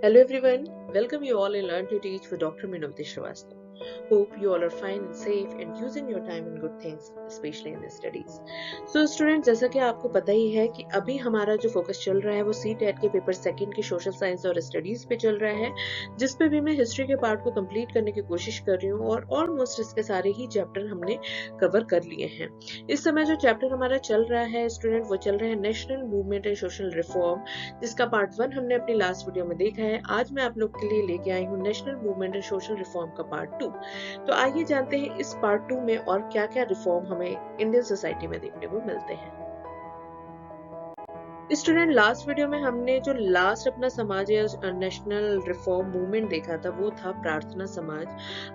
Hello everyone, welcome you all in Learn to Teach with Dr. Minavati Srivastava. Hope you all are fine and safe and using your time in good things, especially in the studies. So student, जैसा कि आपको पता ही है कि अभी हमारा जो focus चल रहा है वो CTET के पेपर सेकंड के सोशल साइंस और स्टडीज पे चल रहा है, जिस पे भी मैं हिस्ट्री के पार्ट को कंप्लीट करने की कोशिश कर रही हूँ और ऑलमोस्ट इसके सारे ही चैप्टर हमने कवर कर लिए हैं। इस समय जो चैप्टर हमारा चल रहा है स्टूडेंट, वो चल रहा है national movement and social reform, जिसका पार्ट 1 हमने अपनी लास्ट वीडियो में देखा है। आज मैं आप लोग के लिए लेके आई हूँ national movement and social reform का पार्ट 2। तो आइए जानते हैं इस पार्ट 2 में और क्या क्या रिफॉर्म हमें इंडियन सोसाइटी में देखने को मिलते हैं। स्टूडेंट, लास्ट वीडियो में हमने जो लास्ट अपना समाज या नेशनल रिफॉर्म मूवमेंट देखा था वो था प्रार्थना समाज।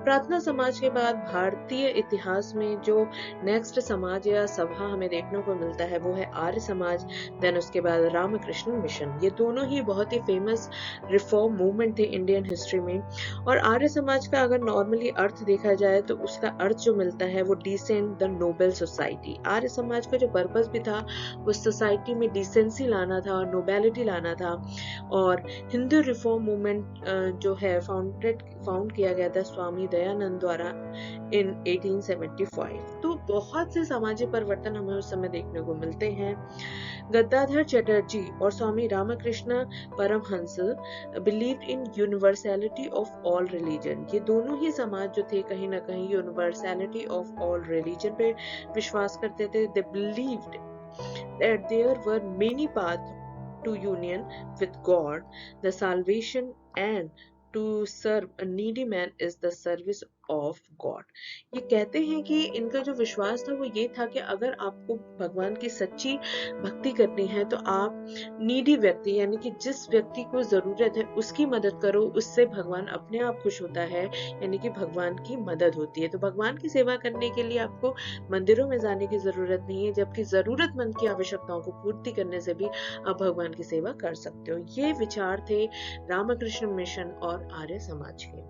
प्रार्थना समाज के बाद भारतीय इतिहास में जो नेक्स्ट समाज या सभा हमें देखने को मिलता है वो है आर्य समाज। देन उसके बाद रामकृष्ण मिशन। ये दोनों ही बहुत ही फेमस रिफॉर्म मूवमेंट थे इंडियन हिस्ट्री में। और आर्य समाज का अगर नॉर्मली अर्थ देखा जाए तो उसका अर्थ जो मिलता है वो decent the Nobel society. Arya Samaj का जो पर्पस भी था वो सोसाइटी में डिसेंसी लाना था और नोबेलिटी लाना था। और हिंदू रिफॉर्म मूवमेंट जो है फाउंड किया गया था स्वामी दयानंद द्वारा इन 1875। तो बहुत से सामाजिक परिवर्तन हमें उस समय देखने को मिलते हैं। गद्दाधर चटर्जी और Swami Ramakrishna Paramhansa believed in universality of all religion. ये दोनों ही समाज जो थे कहीं ना कहीं यूनिवर्सैलिटी ऑफ ऑल रिलीजन पे विश्वास करते थे। They believed that there were many paths to union with God, the salvation, and to serve a needy man is the service of God। ये कहते हैं कि इनका जो विश्वास था वो ये था कि अगर आपको भगवान की सच्ची भक्ति करनी है तो आप नीडी व्यक्ति यानी कि जिस व्यक्ति को जरूरत है उसकी मदद करो, उससे भगवान अपने आप खुश होता है, यानी कि भगवान की मदद होती है। तो भगवान की सेवा करने के लिए आपको मंदिरों में जाने की जरूरत नहीं है, जबकि जरूरतमंद की आवश्यकताओं को पूर्ति करने से भी आप भगवान की सेवा कर सकते हो। ये विचार थे रामकृष्ण मिशन और आर्य समाज के।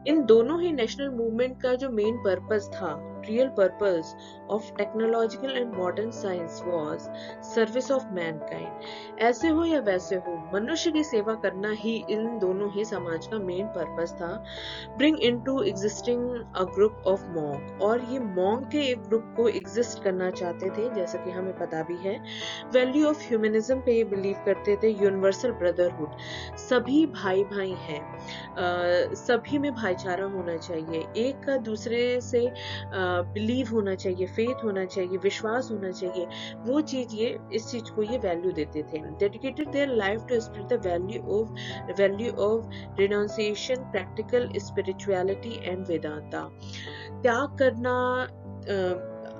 इन दोनों ही नेशनल मूवमेंट का जो मेन पर्पस था, real purpose of technological and modern science was service of Mankind. ऐसे हो या वैसे हो, मनुष्य की सेवा करना ही इन दोनों ही समाज का मेन पर्पस था। Bring into existing a group of monk, और ये मॉन्क के एक ग्रुप को एग्जिस्ट करना चाहते थे, जैसा कि हमें पता भी है। वैल्यू ऑफ ह्यूमनिज्म पे ये बिलीव करते थे। यूनिवर्सल ब्रदरहुड, सभी भाई भाई हैं, सभी में भाईचारा होना चाहिए, एक का दूसरे से बिलीव होना चाहिए, फेथ होना चाहिए, विश्वास होना चाहिए। वो चीज ये इस चीज को ये वैल्यू देते थे। Dedicated their life to spread the value of renunciation, practical spirituality and Vedanta. त्याग करना,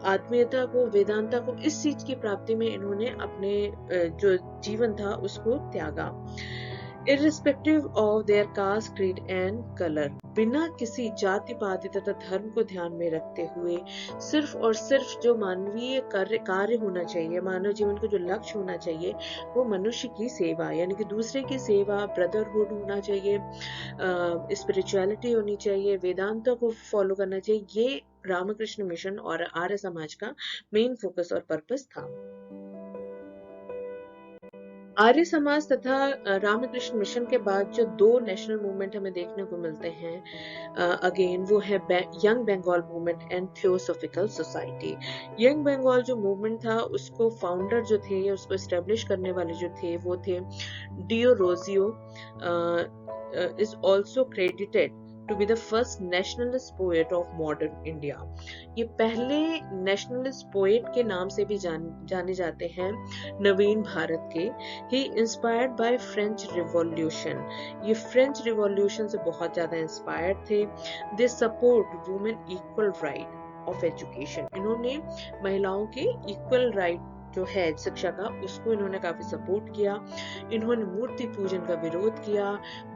आत्मीयता को, वेदांता को, इस चीज की प्राप्ति में इन्होंने अपने जो जीवन था उसको त्यागा। irrespective of their caste, creed and color, बिना किसी जाति पाति तथा धर्म को ध्यान में रखते हुए सिर्फ और सिर्फ जो मानवीय कार्य होना चाहिए, मानव जीवन का जो लक्ष्य होना चाहिए वो मनुष्य की सेवा, यानी कि दूसरे की सेवा, ब्रदरहुड होना चाहिए, स्पिरिचुअलिटी होनी चाहिए, वेदांतों को फॉलो करना चाहिए। ये रामकृष्ण मिशन और आर्य समाज का मेन फोकस और पर्पस था। आर्य समाज तथा रामकृष्ण मिशन के बाद जो दो नेशनल मूवमेंट हमें देखने को मिलते हैं अगेन, वो है young Bengal movement and theosophical society. Young Bengal जो मूवमेंट था उसको फाउंडर जो थे या उसको एस्टेब्लिश करने वाले जो थे वो थे Derozio, is also credited to be the first nationalist poet of modern India। ये पहले नेशनलिस्ट पोएट के नाम से भी जाने जाते हैं, नवीन भारत के। He inspired by French revolution, ये फ्रेंच रिवॉल्यूशन से बहुत ज्यादा इंस्पायर्ड थे। They support women equal right of education, इन्होंने महिलाओं के इक्वल राइट जो है शिक्षा का उसको इन्होंने काफी सपोर्ट किया। इन्होंने मूर्ति पूजन का विरोध किया,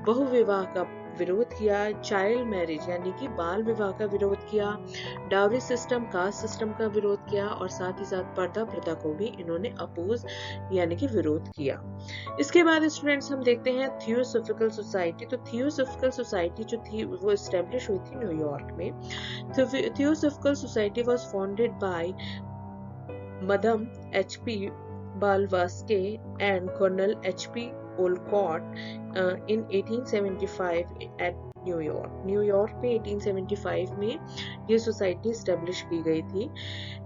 बहुविवाह का विरोध किया, चाइल्ड मैरिज यानी कि बाल विवाह का विरोध किया, डाउरी सिस्टम, कास्ट सिस्टम का विरोध किया, और साथ ही साथ पर्दा प्रथा को भी इन्होंने अपोज यानी कि विरोध किया। इसके बाद स्टूडेंट्स हम देखते हैं थियोसॉफिकल सोसाइटी। तो थियोसॉफिकल सोसाइटी जो थी वो एस्टेब्लिश हुई थी न्यूयॉर्क में। Theosophical society was founded by Madam H.P. Blavatsky and Colonel H.P. ओलकॉट in 1875 eight New York में 1875 में ये सोसाइटी स्टेब्लिश की गई थी।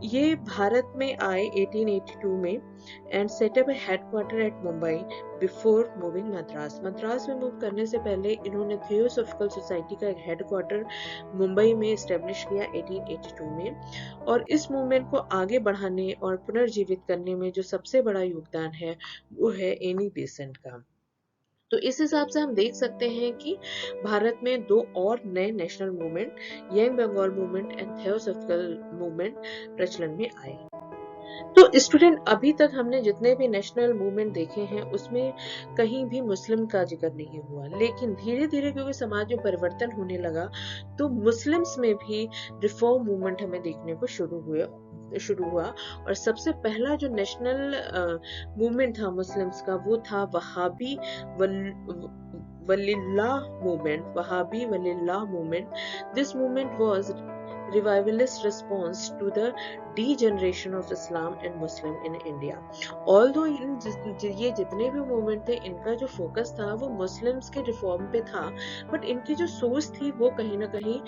ये भारत में आए 1882 में and set up headquarter at Mumbai before moving Madras. Madras में मूव करने से पहले इन्होंने थियोसॉफिकल सोसाइटी का एक हेडक्वार्टर मुंबई में स्टेब्लिश किया 1882 में। और इस मूवमेंट को आगे बढ़ाने और पुनर्जीवित करने में जो सबसे बड़ा योगदान है वो है एनी बेसेंट का। तो इस हिसाब से हम देख सकते हैं कि भारत में दो और नए national movement, young Bengal movement and theosophical movement प्रचलन में आए। तो स्टूडेंट, अभी तक हमने जितने भी नेशनल मूवमेंट देखे हैं उसमें कहीं भी मुस्लिम का जिक्र नहीं हुआ, लेकिन धीरे धीरे क्योंकि समाज में परिवर्तन होने लगा तो मुस्लिम्स में भी रिफॉर्म मूवमेंट हमें देखने को शुरू हुआ। और सबसे पहला जो नेशनल मूवमेंट था मुस्लिम्स का वो था Wahabi Waliullah movement. This movement was revivalist response to the degeneration of Islam and Muslim in India. Although ये जितने भी मूवमेंट थे इनका जो फोकस था वो मुस्लिम्स के रिफॉर्म पे था, बट इनकी जो सोच थी वो कहीं ना कहीं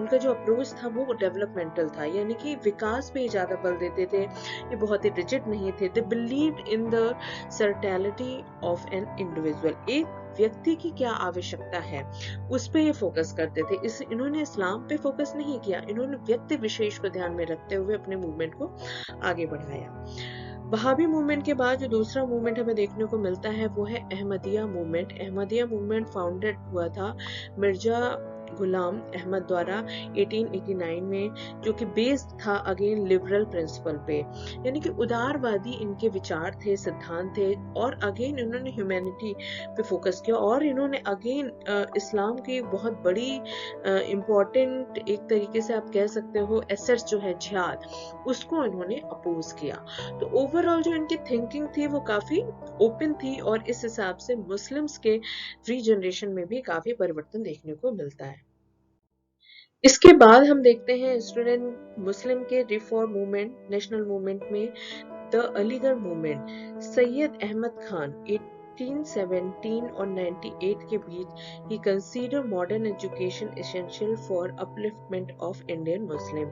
उनका जो अप्रोच था वो डेवलपमेंटल था, यानी कि विकास पे ज्यादा बल देते थे। ये बहुत ही रिजिड नहीं थे। They believed in the centrality of an individual. एक व्यक्ति की क्या आवश्यकता है उस पे ये फोकस करते थे। इन्होंने इस्लाम पे फोकस नहीं किया, इन्होंने व्यक्ति विशेष को ध्यान में रखते हुए अपने मूवमेंट को आगे बढ़ाया। वहाबी मूवमेंट के बाद जो दूसरा मूवमेंट हमें देखने को मिलता है वो है Ahmadiyya movement. Ahmadiyya movement founded हुआ था मिर्जा गुलाम अहमद द्वारा 1889 में, जो कि बेस्ड था अगेन लिबरल प्रिंसिपल पे, यानी कि उदारवादी इनके विचार थे, सिद्धांत थे। और अगेन इन्होंने ह्यूमैनिटी पे फोकस किया और इन्होंने अगेन इस्लाम की बहुत बड़ी इम्पोर्टेंट, एक तरीके से आप कह सकते हो एसेट्स जो है जिहाद, उसको इन्होंने अपोज किया। तो ओवरऑल जो इनकी थिंकिंग थी वो काफी ओपन थी और इस हिसाब से मुस्लिम्स के रीजनरेशन में भी काफी परिवर्तन देखने को मिलता है। इसके बाद हम देखते हैं स्टूडेंट मुस्लिम के रिफॉर्म मूवमेंट, नेशनल मूवमेंट में द अलीगढ़ मूवमेंट। सैयद अहमद खान 1817 और 98 के बीच ही consider modern education essential for upliftment of Indian Muslim.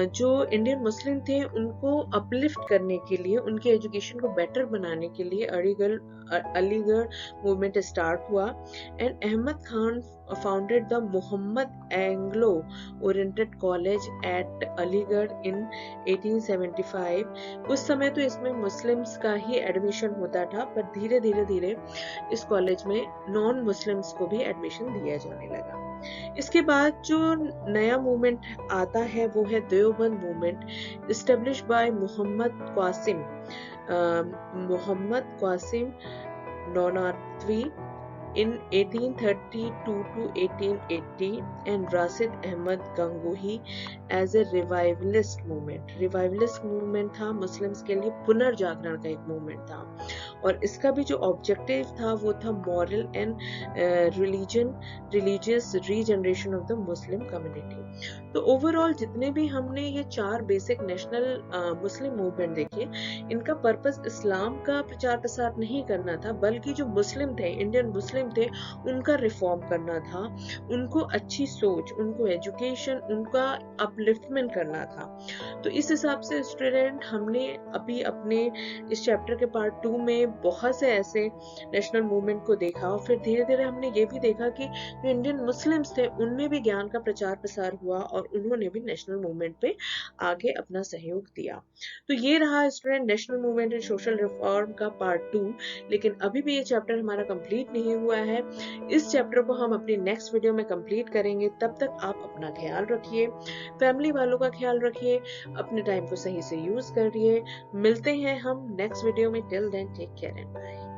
जो इंडियन मुस्लिम थे उनको अपलिफ्ट करने के लिए, उनके एजुकेशन को बेटर बनाने के लिए अलीगढ़ मूवमेंट स्टार्ट हुआ। And Ahmad Khan founded the Mohammedan Anglo oriented college at Aligarh in 1875। उस समय तो इसमें मुस्लिम्स का ही एडमिशन होता था, पर धीरे धीरे इस कॉलेज में नॉन मुस्लिम्स को भी एडमिशन दिया जाने लगा। इसके बाद जो नया मूवमेंट आता है वो है Deoband movement, establish by Mohammad Qasim Nanautavi in 1832 to 1880 and Rasid Ahmad Gangohi as a revivalist movement। Revivalist movement था, मुस्लिम्स के लिए पुनर्जागरण का एक मूवमेंट था और इसका भी जो ऑब्जेक्टिव था वो था moral and religious regeneration of the Muslim community. तो ओवरऑल जितने भी हमने ये चार बेसिक नेशनल मुस्लिम मूवमेंट देखे, इनका पर्पस इस्लाम का प्रचार प्रसार नहीं करना था, बल्कि जो मुस्लिम थे, इंडियन मुस्लिम थे, उनका रिफॉर्म करना था, उनको अच्छी सोच, उनको एजुकेशन, उनका अपलिफ्टमेंट करना था। तो इस हिसाब से स्टूडेंट हमने अभी अपने इस चैप्टर के पार्ट 2 में बहुत से ऐसे नेशनल मूवमेंट को देखा और फिर धीरे धीरे हमने ये भी देखा कि जो इंडियन मुस्लिम्स थे उनमें भी ज्ञान का प्रचार प्रसार हुआ और उन्होंने भी नेशनल मूवमेंट पे आगे अपना सहयोग दिया। तो ये रहा student national movement and social reform का पार्ट 2। लेकिन अभी भी ये चैप्टर हमारा कंप्लीट नहीं हुआ है। इस चैप्टर को हम अपनी नेक्स्ट वीडियो में कंप्लीट करेंगे। तब तक आप अपना ख्याल रखिए, फैमिली वालों का ख्याल रखिए, अपने टाइम को सही से यूज करिए। मिलते हैं हम नेक्स्ट वीडियो में। Till then take care and bye.